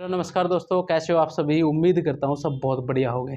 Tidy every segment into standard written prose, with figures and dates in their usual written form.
Hello नमस्कार दोस्तों, कैसे हो आप सभी। उम्मीद करता हूँ सब बहुत बढ़िया हो गए।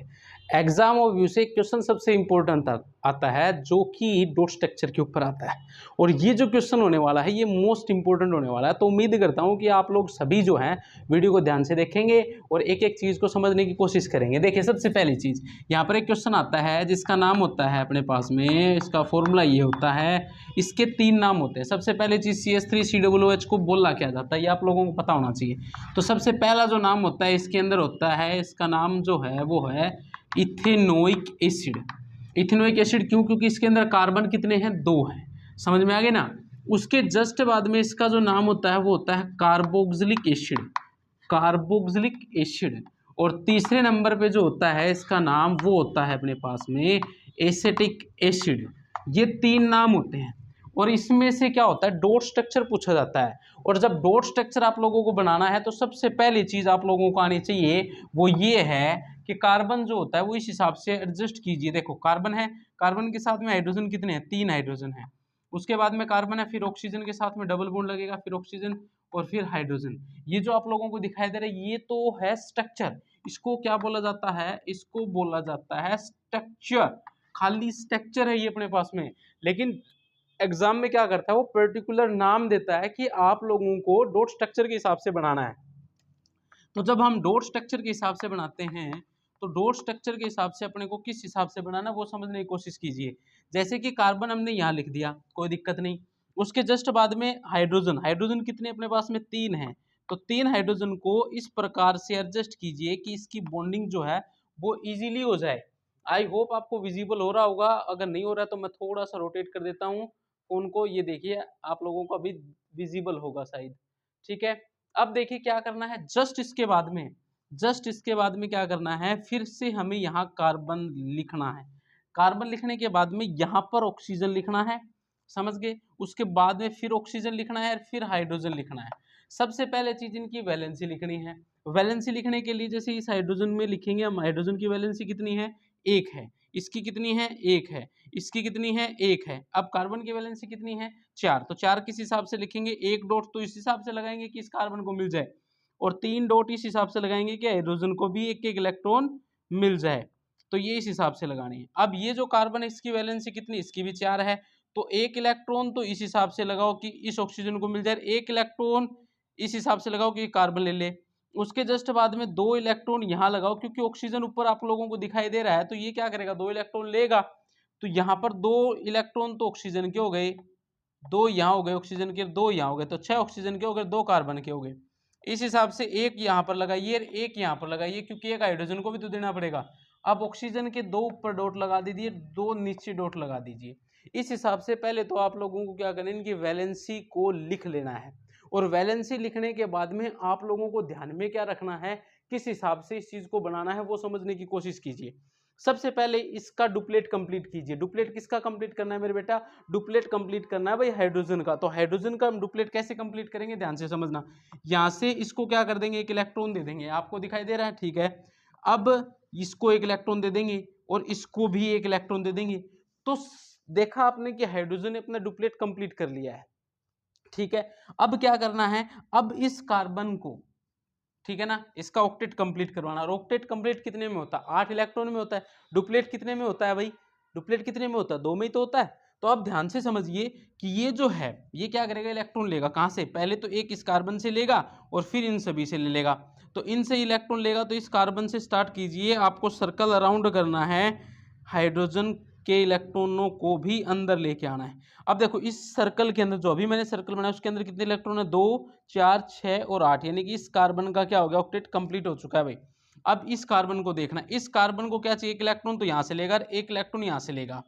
एग्जाम और व्यू से क्वेश्चन सबसे इम्पोर्टेंट आता है जो कि डॉट स्ट्रक्चर के ऊपर आता है। और ये जो क्वेश्चन होने वाला है ये मोस्ट इंपॉर्टेंट होने वाला है। तो उम्मीद करता हूँ कि आप लोग सभी जो हैं वीडियो को ध्यान से देखेंगे और एक एक चीज़ को समझने की कोशिश करेंगे। देखिए, सबसे पहली चीज़ यहाँ पर एक क्वेश्चन आता है जिसका नाम होता है अपने पास में, इसका फॉर्मूला ये होता है, इसके 3 नाम होते हैं। सबसे पहले चीज़ CH3COOH को बोला क्या जाता है ये आप लोगों को पता होना चाहिए। तो सबसे पहला जो नाम होता है इसके अंदर होता है, इसका नाम जो है वो है इथेनोइक एसिड। इथेनोइक एसिड क्यों? क्योंकि इसके अंदर कार्बन कितने हैं? 2 हैं। समझ में आ गए ना। उसके जस्ट बाद में इसका जो नाम होता है वो होता है कार्बोक्सिलिक एसिड। Carboxylic acid. और तीसरे नंबर पे जो होता है इसका नाम वो होता है अपने पास में एसिटिक एसिड। ये 3 नाम होते हैं। और इसमें से क्या होता है, डॉट स्ट्रक्चर पूछा जाता है। और जब डॉट स्ट्रक्चर आप लोगों को बनाना है तो सबसे पहली चीज आप लोगों को आनी चाहिए वो ये है कि कार्बन जो होता है वो इस हिसाब से एडजस्ट कीजिए। देखो, कार्बन है, कार्बन के साथ में हाइड्रोजन कितने हैं? 3 हाइड्रोजन है। उसके बाद में कार्बन है, फिर ऑक्सीजन के साथ में डबल बॉन्ड लगेगा, फिर ऑक्सीजन और फिर हाइड्रोजन। ये जो आप लोगों को दिखाई दे रहा है ये तो है स्ट्रक्चर। इसको क्या बोला जाता है? इसको बोला जाता है स्ट्रक्चर। खाली स्ट्रक्चर है ये अपने पास में। लेकिन एग्जाम में क्या करता है, वो पर्टिकुलर नाम देता है कि आप लोगों को डॉट स्ट्रक्चर के हिसाब से बनाना है। तो जब हम डॉट स्ट्रक्चर के हिसाब से बनाते हैं तो डॉट स्ट्रक्चर के हिसाब से अपने को किस हिसाब से बनाना वो समझने की कोशिश कीजिए। जैसे कि कार्बन हमने यहाँ लिख दिया, कोई दिक्कत नहीं। उसके जस्ट बाद में हाइड्रोजन, हाइड्रोजन कितने अपने पास में? 3 है। तो 3 हाइड्रोजन को इस प्रकार से एडजस्ट कीजिए कि इसकी बॉन्डिंग जो है वो इजीली हो जाए। आई होप आपको विजिबल हो रहा होगा। अगर नहीं हो रहा है तो मैं थोड़ा सा रोटेट कर देता हूँ फोन को। ये देखिए, आप लोगों को अभी विजिबल होगा शायद। ठीक है। अब देखिए क्या करना है, जस्ट इसके बाद में क्या करना है, फिर से हमें यहाँ कार्बन लिखना है। कार्बन लिखने के बाद में यहाँ पर ऑक्सीजन लिखना है। समझ गए। उसके बाद में फिर ऑक्सीजन लिखना है, फिर हाइड्रोजन लिखना है। सबसे पहले चीज इनकी वैलेंसी लिखनी है। वैलेंसी लिखने के लिए जैसे इस हाइड्रोजन में लिखेंगे हम, हाइड्रोजन की वैलेंसी कितनी है? 1 है। इसकी कितनी है? 1 है। इसकी कितनी है? 1 है। अब कार्बन की वैलेंसी कितनी है? 4। तो 4 किस हिसाब से लिखेंगे? 1 डॉट तो इस हिसाब से लगाएंगे कि इस कार्बन को मिल जाए, और 3 डॉट इस हिसाब से लगाएंगे कि हाइड्रोजन को भी एक एक इलेक्ट्रॉन मिल जाए। तो ये इस हिसाब से लगानी है। अब ये जो कार्बन है इसकी वैलेंसी कितनी? इसकी भी 4 है। तो 1 इलेक्ट्रॉन तो इस हिसाब से लगाओ कि इस ऑक्सीजन को मिल जाए, 1 इलेक्ट्रॉन इस हिसाब से लगाओ कि कार्बन ले ले। उसके जस्ट बाद में 2 इलेक्ट्रॉन यहाँ लगाओ, क्योंकि ऑक्सीजन ऊपर आप लोगों को दिखाई दे रहा है तो ये क्या करेगा? 2 इलेक्ट्रॉन लेगा। तो यहाँ पर 2 इलेक्ट्रॉन तो ऑक्सीजन के हो गए, 2 यहाँ हो गए ऑक्सीजन के, 2 यहाँ हो गए, तो 6 ऑक्सीजन के हो गए, 2 कार्बन के हो गए। इस हिसाब से एक यहाँ पर लगाइए, एक यहाँ पर लगाइए, क्योंकि एक हाइड्रोजन को भी तो देना पड़ेगा। अब ऑक्सीजन के 2 ऊपर डॉट लगा दीजिए, 2 नीचे डॉट लगा दीजिए। इस हिसाब से पहले तो आप लोगों को क्या करना है, इनकी वैलेंसी को लिख लेना है। और वैलेंसी लिखने के बाद में आप लोगों को ध्यान में क्या रखना है, किस हिसाब से इस चीज को बनाना है वो समझने की कोशिश कीजिए। सबसे पहले इसका डुप्लेट कंप्लीट कीजिए। डुप्लेट किसका कंप्लीट करना है मेरे बेटा? डुप्लेट कंप्लीट करना है भाई हाइड्रोजन का। तो हाइड्रोजन का हम डुप्लेट कैसे कंप्लीट करेंगे, ध्यान से समझना। यहां से इसको क्या कर देंगे, एक इलेक्ट्रॉन दे देंगे। आपको दिखाई दे रहा है? ठीक है। अब इसको एक इलेक्ट्रॉन दे देंगे और इसको भी एक इलेक्ट्रॉन दे देंगे। तो देखा आपने कि हाइड्रोजन ने अपना डुप्लेट कंप्लीट कर लिया है। ठीक है। अब क्या करना है, अब इस कार्बन को, ठीक है ना, इसका ऑक्टेट कंप्लीट करवाना। और ऑक्टेट कंप्लीट कितने में होता है? 8 इलेक्ट्रॉन में होता है। डुप्लेट कितने में होता है भाई? डुप्लेट कितने में होता है? 2 में ही तो होता है। तो आप ध्यान से समझिए कि ये जो है ये क्या करेगा, इलेक्ट्रॉन लेगा। कहां से? पहले तो एक इस कार्बन से लेगा और फिर इन सभी से ले लेगा। तो इनसे इलेक्ट्रॉन लेगा, तो इस कार्बन से स्टार्ट कीजिए, आपको सर्कल अराउंड करना है, हाइड्रोजन के इलेक्ट्रॉनों को भी अंदर लेके आना है। अब देखो इस सर्कल के अंदर, जो अभी मैंने सर्कल बनाया उसके अंदर कितने इलेक्ट्रॉन है? 2, 4, 6 और 8, यानी कि इस कार्बन का क्या हो गया, ऑक्टेट कंप्लीट हो चुका है भाई। अब इस कार्बन को देखना, इस कार्बन को क्या चाहिए, एक इलेक्ट्रॉन तो यहां से लेगा, एक इलेक्ट्रॉन यहां से लेगा।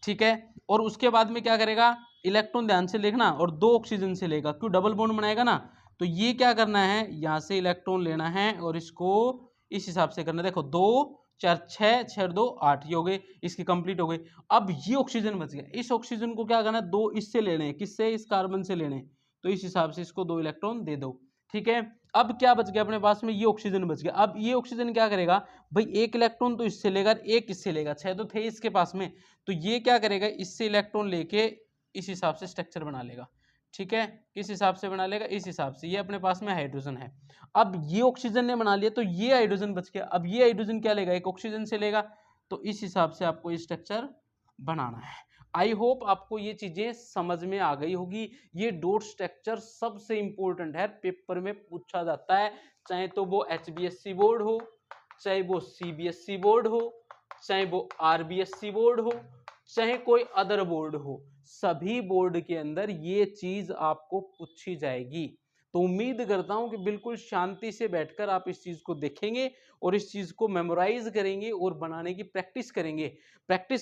ठीक है। और उसके बाद में क्या करेगा, इलेक्ट्रॉन ध्यान से देखना, और 2 ऑक्सीजन से लेगा, क्यों? डबल बॉन्ड बनाएगा ना। तो ये क्या करना है, यहां से इलेक्ट्रॉन लेना है और इसको इस हिसाब से करना। देखो 2, 4, 6, 6, 2, 8, ये हो गए, इसकी कंप्लीट हो गई। अब ये ऑक्सीजन बच गया, इस ऑक्सीजन को क्या करना है, 2 इससे लेने हैं। किससे? इस कार्बन से लेने। तो इस हिसाब से इसको 2 इलेक्ट्रॉन दे दो। ठीक है। अब क्या बच गया अपने पास में, ये ऑक्सीजन बच गया। अब ये ऑक्सीजन क्या करेगा भाई, एक इलेक्ट्रॉन तो इससे लेगा, एक इससे लेगा, 6 तो थे इसके पास में। तो ये क्या करेगा, इससे इलेक्ट्रॉन लेके इस हिसाब से स्ट्रक्चर बना लेगा। ठीक है, किस हिसाब से बना लेगा, इस हिसाब से, ये अपने पास में हाइड्रोजन है। अब ये ऑक्सीजन ने बना लिया तो ये हाइड्रोजन बच गया, अब ये हाइड्रोजन क्या लेगा, एक ऑक्सीजन से लेगा, तो इस हिसाब से आपको स्ट्रक्चर बनाना है। आई होप आपको ये चीजें समझ में आ गई होगी। ये डॉट स्ट्रक्चर सबसे इंपॉर्टेंट है, पेपर में पूछा जाता है, चाहे तो वो HBSC बोर्ड हो, चाहे वो CBSC बोर्ड हो, चाहे वो RBSC बोर्ड हो, चाहे कोई अदर बोर्ड हो, सभी बोर्ड के अंदर ये चीज आपको पूछी जाएगी। तो उम्मीद करता हूं कि बिल्कुल शांति से बैठकर आप इस चीज को देखेंगे और इस चीज को मेमोराइज करेंगे और बनाने की प्रैक्टिस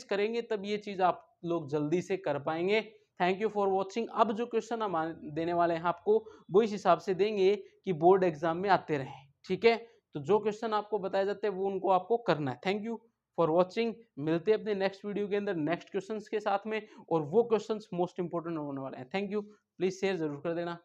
करेंगे तब ये चीज आप लोग जल्दी से कर पाएंगे। Thank you for watching. अब जो क्वेश्चन हम देने वाले हैं आपको, वो इस हिसाब से देंगे कि बोर्ड एग्जाम में आते रहे, ठीक है। तो जो क्वेश्चन आपको बताए जाते हैं वो उनको आपको करना है। Thank you for watching. मिलते हैं अपने नेक्स्ट वीडियो के अंदर नेक्स्ट क्वेश्चंस के साथ में, और वो क्वेश्चंस मोस्ट इंपोर्टेंट होने वाले हैं। थैंक यू, प्लीज शेयर जरूर कर देना।